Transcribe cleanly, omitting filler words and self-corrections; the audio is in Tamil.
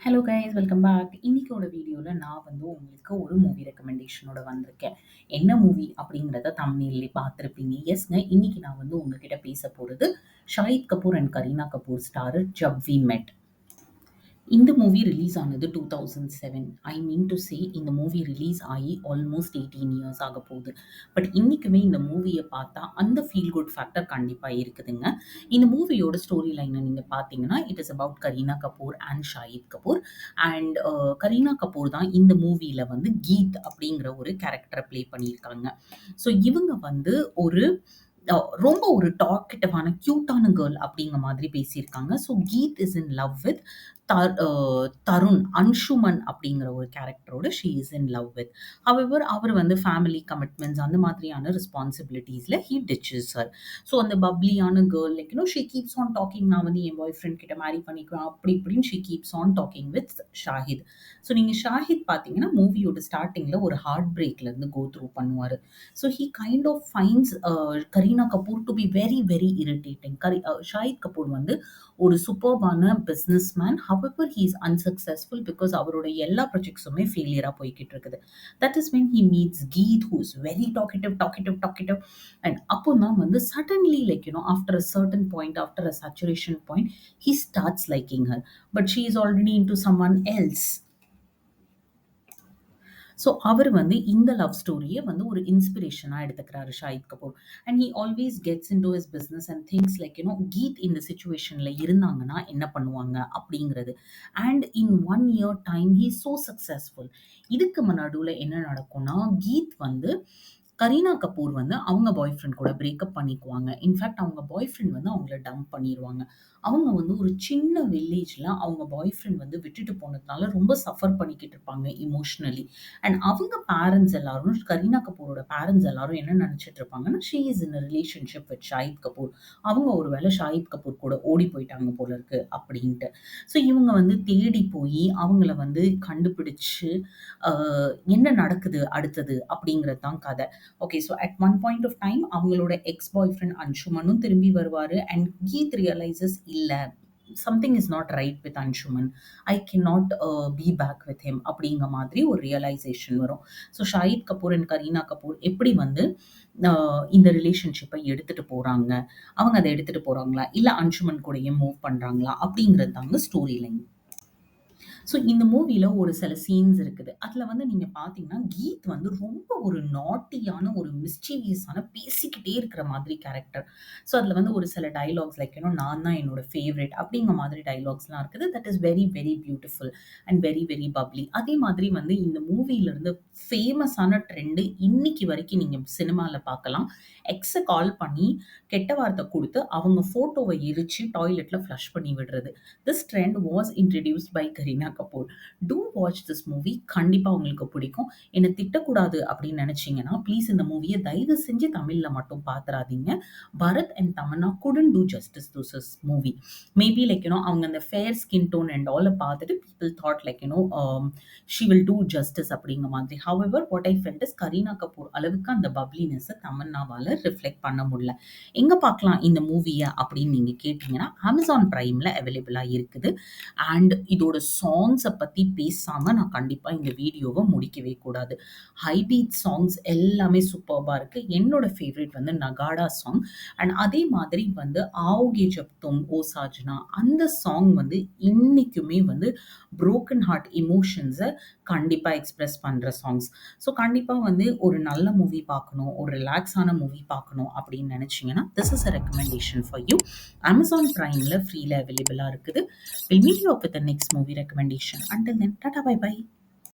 Hello guys welcome back. இன்னைக்கோட வீடியோவில் நான் உங்களுக்கு ஒரு மூவி ரெக்கமெண்டேஷனோட வந்திருக்கேன். என்ன மூவி அப்படிங்கிறத தம்ப்நெயில்லே பார்த்துருப்பீங்க. எஸ்ங்க, இன்னைக்கு நான் உங்ககிட்ட பேச போகிறது Shahid Kapoor and Kareena Kapoor starrer Jab we met. இந்த மூவி ரிலீஸ் ஆனது 2007. ஐ மீன் டு சே இந்த மூவி ரிலீஸ் ஆகி ஆல்மோஸ்ட் 18 இயர்ஸ் ஆக போகுது. பட் இன்றைக்குமே இந்த மூவியை பார்த்தா அந்த ஃபீல் குட் ஃபேக்டர் கண்டிப்பாக இருக்குதுங்க. இந்த மூவியோட ஸ்டோரி லைனை நீங்கள் பார்த்தீங்கன்னா it is about Kareena Kapoor and Shahid Kapoor. And Kareena Kapoor தான் இந்த மூவியில் கீத் அப்படிங்கிற ஒரு கேரக்டரை ப்ளே பண்ணியிருக்காங்க. ஸோ இவங்க ஒரு ரொம்ப ஒரு டாக்கெட்டிவான க்யூட்டான கேர்ள் அப்படிங்கிற மாதிரி பேசியிருக்காங்க. So Geet is in love with Tarun Anshuman அப்படிங்கிற ஒரு கேரக்டரோட she is in love with. However அவர் ஃபேமிலி கமிட்மெண்ட்ஸ் அந்த மாதிரியான ரெஸ்பான்சிபிலிட்டிஸில் ஹீ டிச்சஸ் ஹர். ஸோ அந்த பப்ளியான girl she keeps on talking, நான் என் பாய் ஃப்ரெண்ட் கிட்ட மேரி பண்ணிக்குவேன் அப்படி இப்படின்னு she keeps on talking with Shahid. So நீங்கள் ஷாஹித் பார்த்தீங்கன்னா மூவியோட ஸ்டார்டிங்கில் ஒரு ஹார்ட் பிரேக்லேருந்து கோ த்ரூ பண்ணுவார். So he kind of fines Kareena Kapoor to be very very irritating. Shahid Kapoor ஒரு சூப்பர்பான businessman. However he is unsuccessful because அவரோட எல்லா ப்ராஜெக்ட்ஸுமே ஃபெயிலியராக போய்கிட்டு இருக்குது. That is when he meets Geet who is very talkative. And அப்போ தான் suddenly after a certain point, after a saturation point, he starts liking her. But she is already into someone else. So அவர் இந்த லவ் ஸ்டோரியை ஒரு இன்ஸ்பிரேஷனாக எடுத்துக்கிறாரு Shahid Kapoor. And he always gets in to his business and things Geet இந்த சுச்சுவேஷனில் இருந்தாங்கன்னா என்ன பண்ணுவாங்க அப்படிங்கிறது. And in 1 year time he so successful. இதுக்கு நடுவில் என்ன நடக்கும்னா கீத் கரீனா கபூர் அவங்க பாய் ஃப்ரெண்ட் கூட பிரேக்கப் பண்ணிக்குவாங்க. இன்ஃபேக்ட் அவங்க பாய் ஃப்ரெண்ட் அவங்கள டம்ப் பண்ணிடுவாங்க. அவங்க ஒரு சின்ன வில்லேஜில் அவங்க பாய் ஃப்ரெண்ட் விட்டுட்டு போனதுனால ரொம்ப சஃபர் பண்ணிக்கிட்டு இருப்பாங்க இமோஷ்னலி. அண்ட் அவங்க பேரண்ட்ஸ் எல்லாரும், கரீனா கபூரோட பேரண்ட்ஸ் எல்லாரும் என்ன நினச்சிட்டு இருப்பாங்கன்னா she is in relationship with Shahid Kapoor. அவங்க ஒரு வேளை ஷாஹித் கபூர் கூட ஓடி போயிட்டாங்க போல இருக்கு அப்படின்ட்டு. ஸோ இவங்க தேடி போய் அவங்கள கண்டுபிடிச்சு என்ன நடக்குது அடுத்தது அப்படிங்கிறது தான் கதை. Okay, so at one point of time அவங்களோட எக்ஸ் பாய் ஃப்ரெண்ட் அன்ஷுமனும் திரும்பி வருவார். அண்ட் கீத் ரியலைசஸ் இல்லை, something is not right with Anshuman, I can not be back with him அப்படிங்கிற மாதிரி ஒரு ரியலைசேஷன் வரும். ஸோ ஷாஹித் கபூர் அண்ட் கரீனா கபூர் எப்படி இந்த ரிலேஷன்ஷிப்பை எடுத்துகிட்டு போகிறாங்க, அவங்க அதை எடுத்துகிட்டு போகிறாங்களா இல்லை அன்ஷுமன் கூடயே மூவ் பண்ணுறாங்களா அப்படிங்கிறது தாங்க ஸ்டோரி லைன். ஸோ இந்த மூவியில் ஒரு சில சீன்ஸ் இருக்குது. அதில் நீங்கள் பார்த்தீங்கன்னா கீத் ரொம்ப ஒரு நாட்டியான ஒரு மிஸ்டீவியஸான பேசிக்கிட்டே இருக்கிற மாதிரி கேரக்டர். ஸோ அதில் ஒரு சில டைலாக்ஸ் நான் தான் என்னோட ஃபேவரட் அப்படிங்கிற மாதிரி டைலாக்ஸ்லாம் இருக்குது. That is very very beautiful and very very bubbly. அதே மாதிரி இந்த மூவியிலேருந்து ஃபேமஸான ட்ரெண்டு இன்னைக்கு வரைக்கும் நீங்கள் சினிமாவில் பார்க்கலாம். எக்ஸை கால் பண்ணி கெட்ட வார்த்தை கொடுத்து அவங்க ஃபோட்டோவை எரிச்சு டாய்லெட்டில் ஃப்ளஷ் பண்ணி விடுறது. This trend was introduced by Kareena Kapoor. Do watch this movie. கண்டிப்பாக உங்களுக்கு பிடிக்கும். என்னை திட்டக்கூடாது அப்படின்னு நினச்சிங்கன்னா ப்ளீஸ் இந்த மூவியை தயவு செஞ்சு தமிழில் மட்டும் பார்த்துறாதீங்க. Bharath and Tamannaah couldn't do justice to this movie. Maybe அவங்க அந்த fair skin tone and all பார்த்துட்டு people thought she will do justice அப்படிங்கிற மாதிரி. However, what I felt is Kareena Kapoor அளவுக்கு அந்த பப்ளினஸை தமன்னாவால் ரிஃப்ளெக்ட் பண்ண முடியல. எங்கே பார்க்கலாம் இந்த மூவியை அப்படின்னு நீங்கள் கேட்டிங்கன்னா அமேசான் ப்ரைமில் அவைலபிளாக இருக்குது. அண்ட் இதோட சாங்ஸை பற்றி பேசாமல் நான் கண்டிப்பாக இந்த வீடியோவை முடிக்கவே கூடாது. ஹை பீட் சாங்ஸ் எல்லாமே சூப்பர்பாக இருக்குது. என்னோட ஃபேவரட் நகாடா சாங். அண்ட் அதே மாதிரி ஆவோகே ஜப் தும் ஓ சாஜ்னா அந்த சாங் இன்னைக்குமே broken heart emotions-அ கண்டிப்பாக எக்ஸ்பிரஸ் பண்ணுற சாங்ஸ். ஸோ கண்டிப்பாக ஒரு நல்ல மூவி பார்க்கணும், ஒரு ரிலாக்ஸான மூவி பார்க்கணும் அப்படின்னு நினச்சிங்கன்னா this is a recommendation for you. Amazon ப்ரைமில் ஃப்ரீயில் அவைலபிளாக இருக்குது. Will meet you up with the next movie recommendation. Until then, tata bye bye.